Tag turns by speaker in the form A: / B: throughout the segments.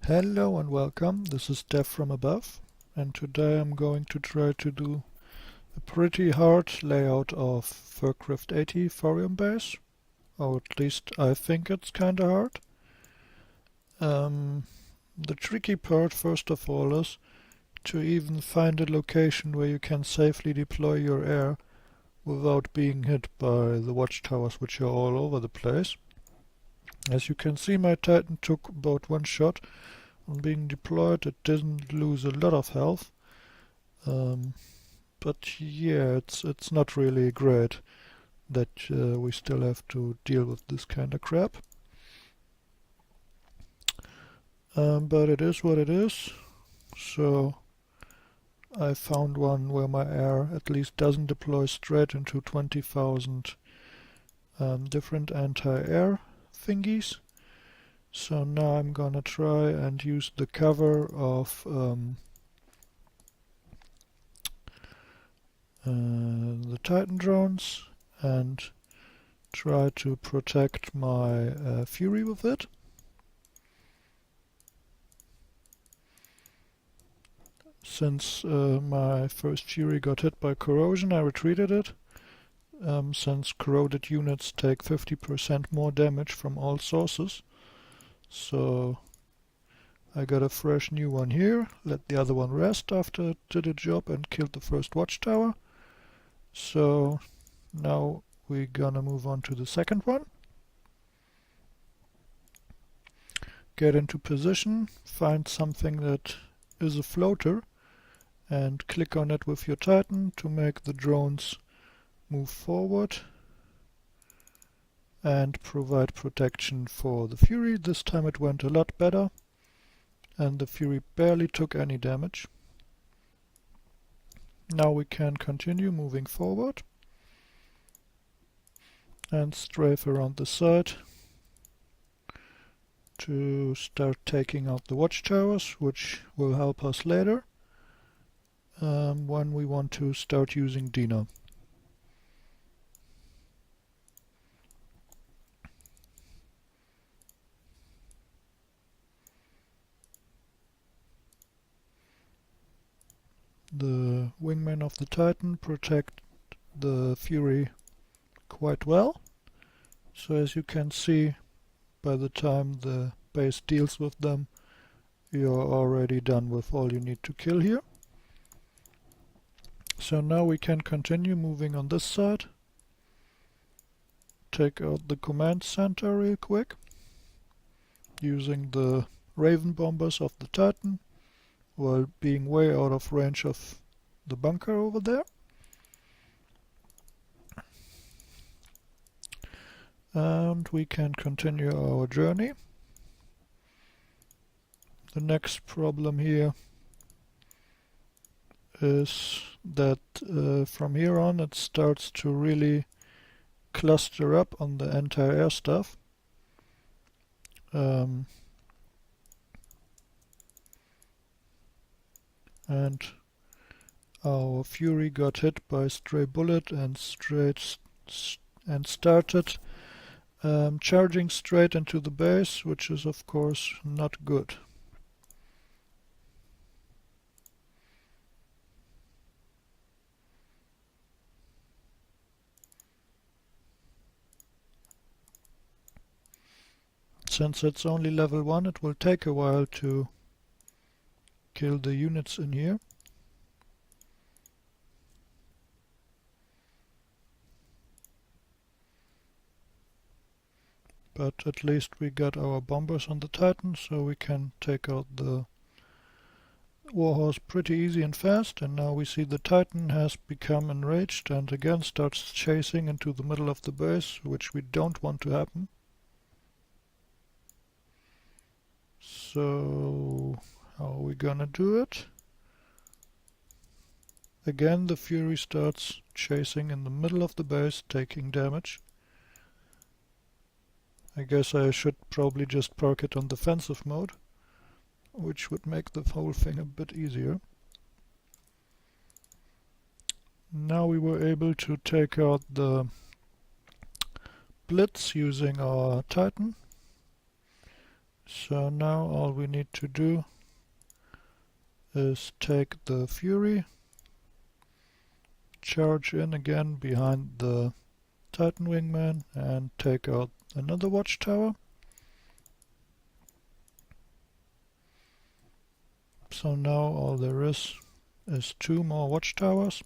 A: Hello and welcome, this is Dev from above, and today I'm going to try to do a pretty hard layout of Furcraft 80 Thorium base, or at least I think it's kinda hard. The tricky part first of all is to even find a location where you can safely deploy your air without being hit by the watchtowers which are all over the place. As you can see, my Titan took about one shot on being deployed. It didn't lose a lot of health, but yeah, it's not really great that we still have to deal with this kind of crap. But it is what it is. So I found one where my air at least doesn't deploy straight into 20,000 different anti-air thingies. So now I'm gonna try and use the cover of the Titan drones and try to protect my Fury with it. Since my first Fury got hit by corrosion, I retreated it. Since corroded units take 50% more damage from all sources. So I got a fresh new one here, let the other one rest after it did a job and killed the first watchtower. So now we're gonna move on to the second one. Get into position, find something that is a floater and click on it with your Titan to make the drones move forward and provide protection for the Fury. This time it went a lot better and the Fury barely took any damage. Now we can continue moving forward and strafe around the side to start taking out the watchtowers, which will help us later when we want to start using Dina. The wingmen of the Titan protect the Fury quite well. So as you can see, by the time the base deals with them, you're already done with all you need to kill here. So now we can continue moving on this side. Take out the command center real quick, using the Raven bombers of the Titan, while being way out of range of the bunker over there. And we can continue our journey. The next problem here is that from here on it starts to really cluster up on the anti-air stuff. And our Fury got hit by a stray bullet and started charging straight into the base, which is of course not good. Since it's only level 1, it will take a while to kill the units in here. But at least we got our bombers on the Titan, so we can take out the Warhorse pretty easy and fast. And now we see the Titan has become enraged and again starts chasing into the middle of the base, which we don't want to happen. So how are we gonna do it? Again the Fury starts chasing in the middle of the base, taking damage. I guess I should probably just park it on defensive mode, which would make the whole thing a bit easier. Now we were able to take out the Blitz using our Titan. So now all we need to do is take the Fury, charge in again behind the Titan Wingman and take out another watchtower. So now all there is 2 more watchtowers.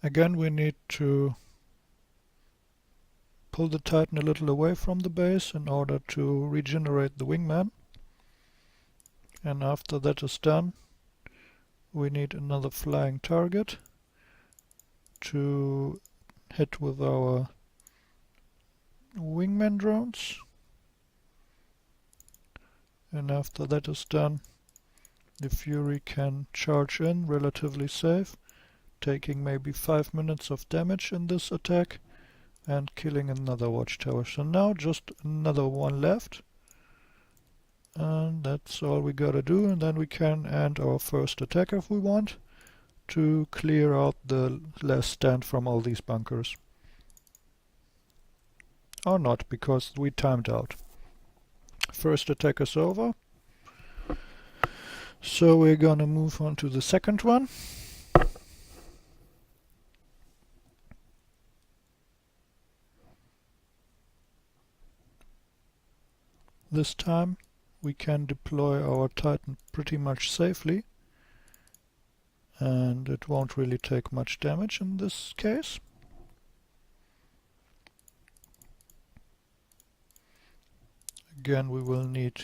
A: Again, we need to pull the Titan a little away from the base in order to regenerate the wingman. And after that is done, we need another flying target to hit with our wingman drones. And after that is done, the Fury can charge in relatively safe, taking maybe 5 minutes of damage in this attack and killing another watchtower. So now just another one left. And that's all we gotta do, and then we can end our first attack if we want, to clear out the last stand from all these bunkers. Or not, because we timed out. First attack is over. So we're gonna move on to the second one. This time we can deploy our Titan pretty much safely, and it won't really take much damage in this case. Again, we will need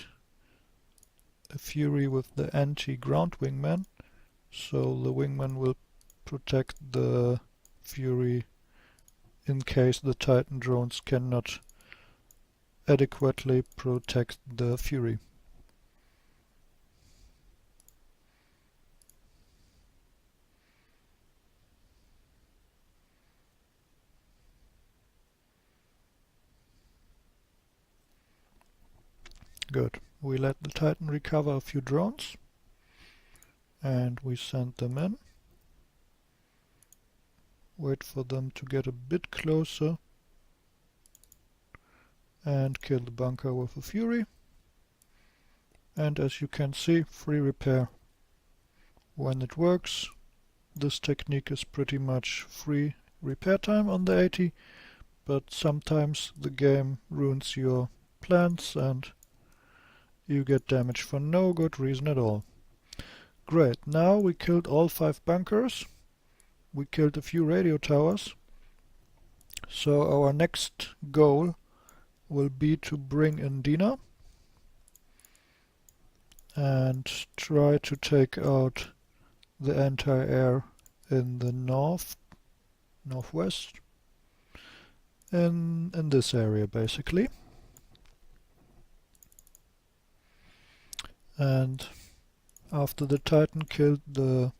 A: a Fury with the anti-ground wingman, so the wingman will protect the Fury in case the Titan drones cannot adequately protect the Fury. Good. We let the Titan recover a few drones and we send them in. Wait for them to get a bit closer and kill the bunker with a Fury. And as you can see, free repair. When it works, this technique is pretty much free repair time on the 80, but sometimes the game ruins your plans and you get damage for no good reason at all. Great, now we killed all 5 bunkers. We killed a few radio towers. So our next goal will be to bring in Dina and try to take out the anti-air in the northwest, in this area basically. And after the Titan killed the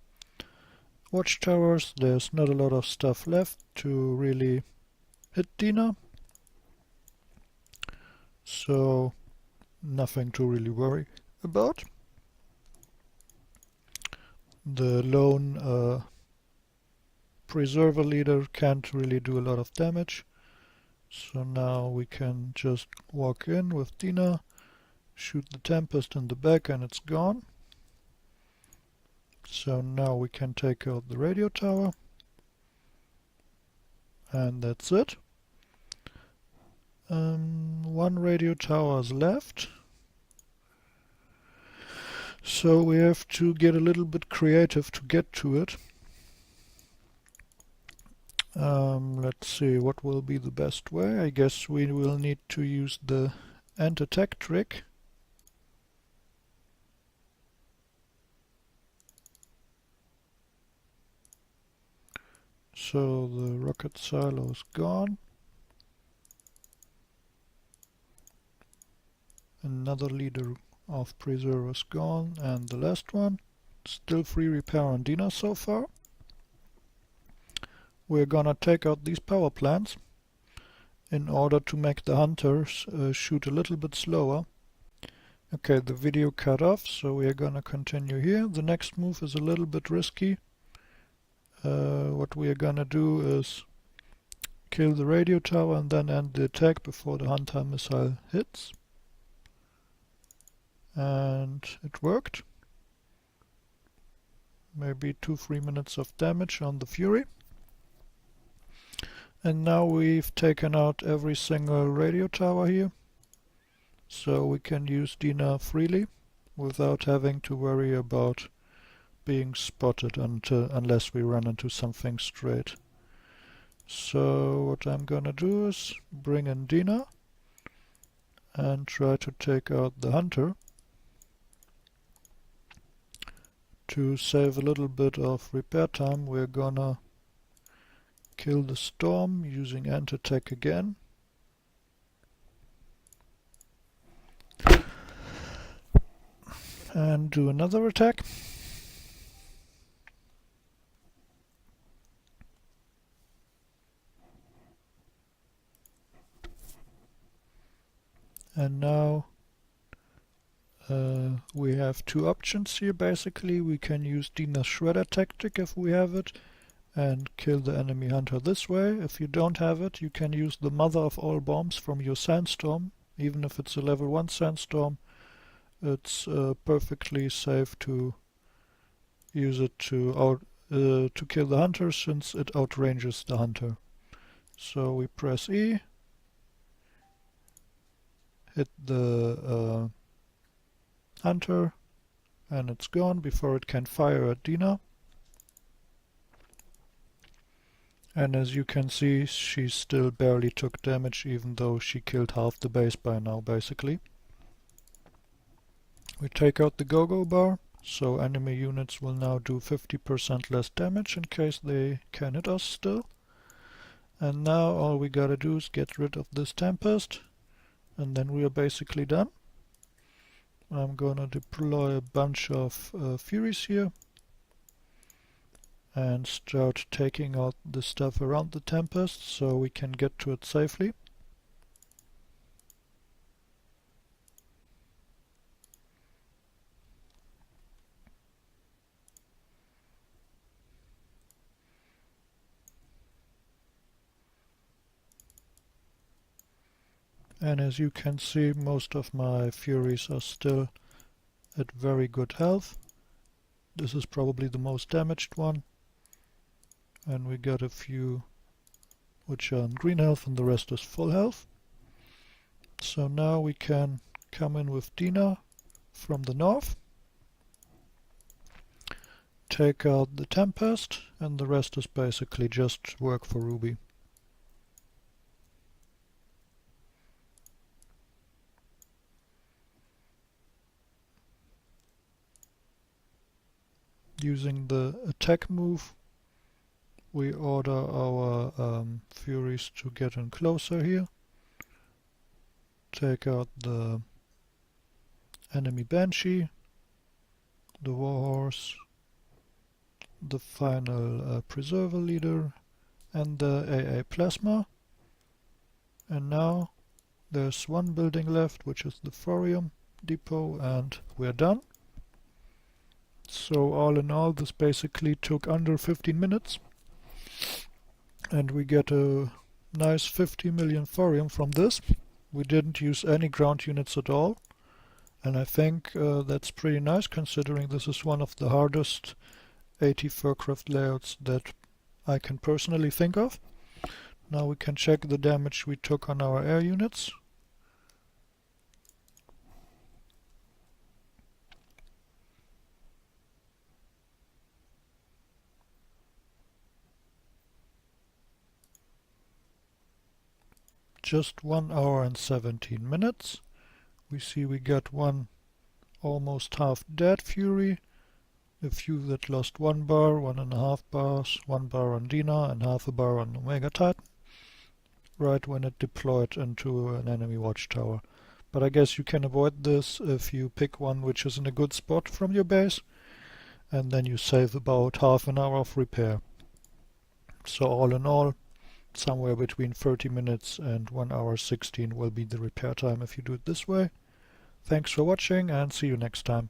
A: watchtowers, there's not a lot of stuff left to really hit Dina. So nothing to really worry about. The lone preserver leader can't really do a lot of damage. So now we can just walk in with Dina, shoot the Tempest in the back and it's gone. So now we can take out the radio tower. And that's it. 1 radio tower is left. So we have to get a little bit creative to get to it. Let's see what will be the best way. I guess we will need to use the anti-attack trick. So the rocket silo is gone. Another leader of preservers gone, and the last one. Still free repair on Dina so far. We're gonna take out these power plants in order to make the hunters shoot a little bit slower. Okay, the video cut off, so we're gonna continue here. The next move is a little bit risky. What we are gonna do is kill the radio tower and then end the attack before the hunter missile hits. And it worked. Maybe 2-3 minutes of damage on the Fury. And now we've taken out every single radio tower here, so we can use Dina freely without having to worry about being spotted unless we run into something straight. So what I'm gonna do is bring in Dina and try to take out the hunter. To save a little bit of repair time, we're gonna kill the storm using ant attack again. And do another attack. And now we have two options here basically. We can use Dina's Shredder tactic if we have it and kill the enemy hunter this way. If you don't have it, you can use the mother of all bombs from your sandstorm. Even if it's a level 1 sandstorm, it's perfectly safe to use it to kill the hunter, since it outranges the hunter. So we press E, hit the hunter, and it's gone before it can fire at Dina. And as you can see, she still barely took damage, even though she killed half the base by now, basically. We take out the go-go bar, so enemy units will now do 50% less damage in case they can hit us still. And now all we gotta do is get rid of this Tempest, and then we are basically done. I'm gonna deploy a bunch of Furies here and start taking out the stuff around the Tempest so we can get to it safely. And as you can see, most of my Furies are still at very good health. This is probably the most damaged one. And we got a few which are in green health and the rest is full health. So now we can come in with Dina from the north, take out the Tempest, and the rest is basically just work for Ruby. Using the attack move, we order our Furies to get in closer here. Take out the enemy Banshee, the Warhorse, the final Preserver Leader, and the AA Plasma. And now there's one building left, which is the Thorium Depot, and we're done. So all in all, this basically took under 15 minutes. And we get a nice 50 million thorium from this. We didn't use any ground units at all. And I think that's pretty nice, considering this is one of the hardest AT Furcraft layouts that I can personally think of. Now we can check the damage we took on our air units. Just 1 hour and 17 minutes. We see we got one almost half dead Fury, a few that lost 1 bar, 1.5 bars, 1 bar on Dina and half a bar on Omega Titan, right when it deployed into an enemy watchtower. But I guess you can avoid this if you pick one which is in a good spot from your base, and then you save about half an hour of repair. So all in all, somewhere between 30 minutes and 1 hour 16 will be the repair time if you do it this way. Thanks for watching and see you next time.